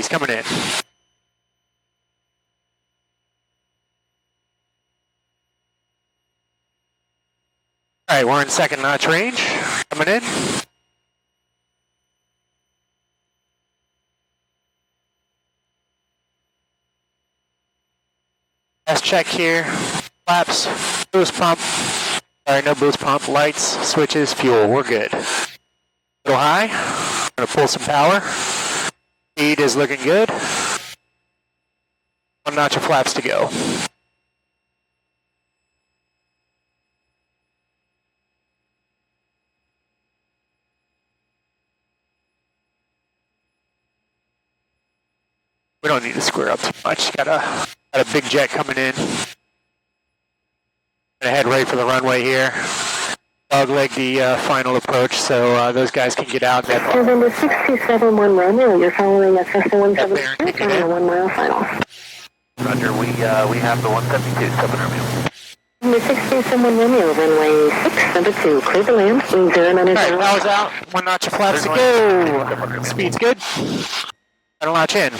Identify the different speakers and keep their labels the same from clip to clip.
Speaker 1: He's coming in. All right, we're in second notch range. Coming in. Last check here. Flaps, boost pump. Sorry, no boost pump. Lights, switches, fuel. We're good. Go high. Gonna pull some power. Speed is looking good. One notch of flaps to go. We don't need to square up too much. Got a big jet coming in. Gonna head right for the runway here. Dogleg the final approach, so those guys can get out.
Speaker 2: November 627 Romeo, you're following a Cessna 172 on a 1 mile final.
Speaker 3: Roger, we have the 172, 7 Romeo.
Speaker 2: November 627 Romeo, runway 672, clear to land, wing 090.
Speaker 1: All right, power's out. One notch of flaps to go. Speed's good. Gotta latch in.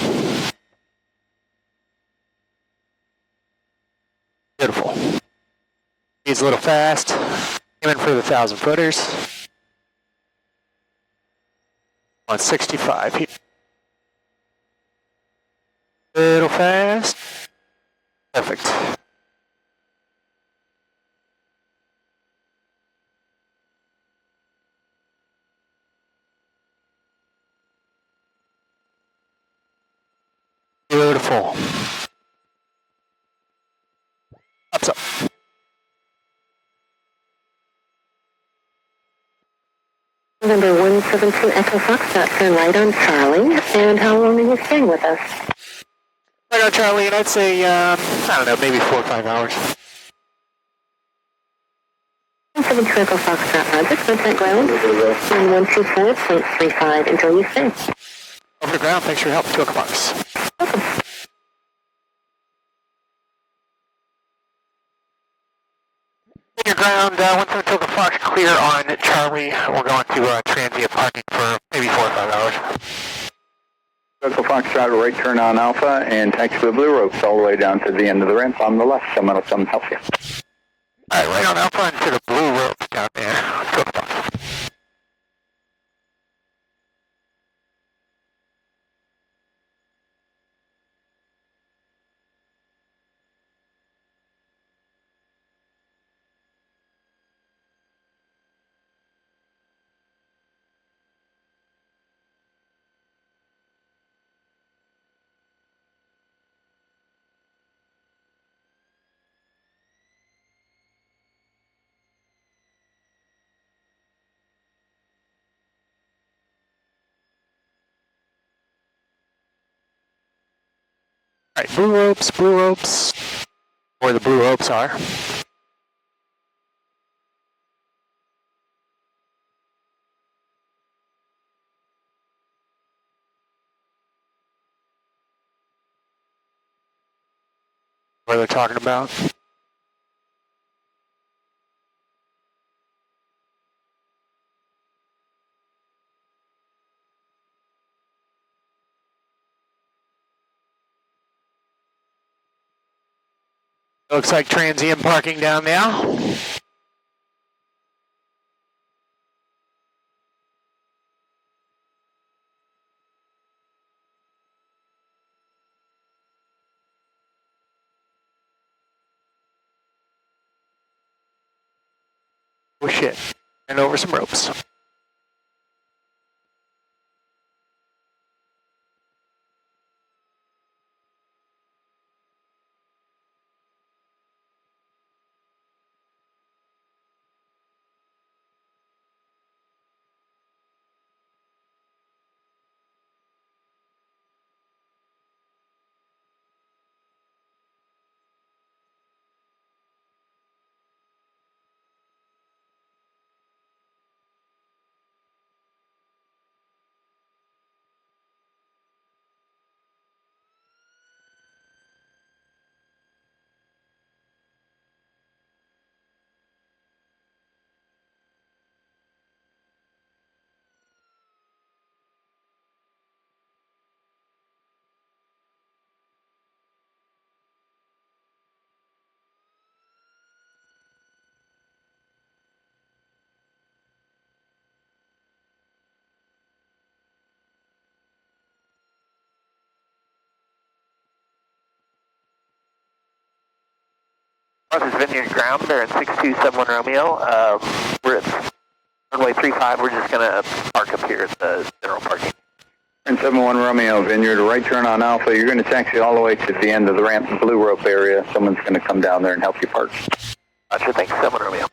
Speaker 1: Beautiful. Speed's a little fast. Aiming for the 1,000 footers. 165 here. Little fast. Perfect. Beautiful. Up.
Speaker 2: November 172 Echo Foxtrot, turn right on Charlie. And how long are you staying with us?
Speaker 1: Right on Charlie, and I'd say, I don't know, maybe 4 or 5 hours.
Speaker 2: 172 Echo Foxtrot, Roger, contact ground. And 124.35 until you stay.
Speaker 1: Over the ground, thanks for your help, 2 o'clock.
Speaker 2: Welcome.
Speaker 1: Your ground, 172 Fox, clear on Charlie. We're going to transient parking for maybe 4 or 5 hours.
Speaker 3: Echo Foxtrot, right turn on Alpha and taxi to the blue ropes all the way down to the end of the ramp on the left. Someone will come help you.
Speaker 1: All right, right on Alpha and to the blue ropes down there. Let's go. All right, blue ropes, where the blue ropes are. What they're talking about. Looks like transient parking down now. Oh shit, and over some ropes.
Speaker 4: This is Vineyard ground. They're at 6271 Romeo. We're at runway 35. We're just going to park up here at the general parking.
Speaker 3: And 71 Romeo, Vineyard, right turn on Alpha. You're going to taxi all the way to the end of the ramp, blue rope area. Someone's going to come down there and help you park.
Speaker 4: Gotcha. Thanks, 71 Romeo.